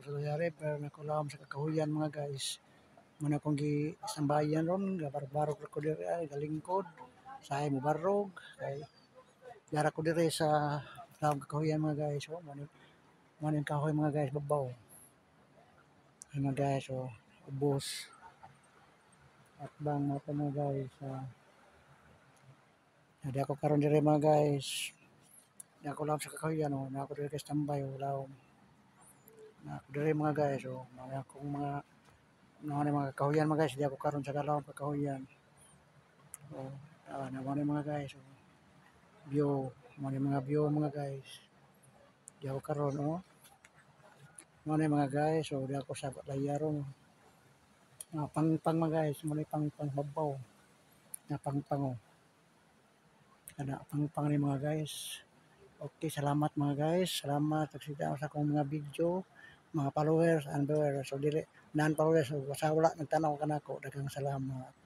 sa Dayari pero nakulam sa kakahuyan mga guys. Muna kong gisambayan ron, gabarog ko diri ay galingkod. Sahay mo barog kay yara ko diri sa tawag kakahuyan mga guys. So, mo kahoy mga guys babaw. Ay mga guys, so ubos. At bang mo mga guys. Hindi ako karon diri mga guys. Hindi ako lang sa kakahuyan, no? Na ako diri kay standby, wala akong na ako diri mga guys, so mga akong mga kakahuyan mga guys, hindi ako karon sa dalawang kakahuyan. So, naman mga guys, so, view, mga view mga guys. Di ako karon, oh. Mga guys, so di ako sa layaron. Pang mga guys, muna pang babaw. Na pang, oh. Kada pang ni mga guys. Okay, salamat mga guys. Salamat sa akong mga video, mga followers and viewers. So dili non-followers, so basta wala nagtanaw kanako, daghang salamat.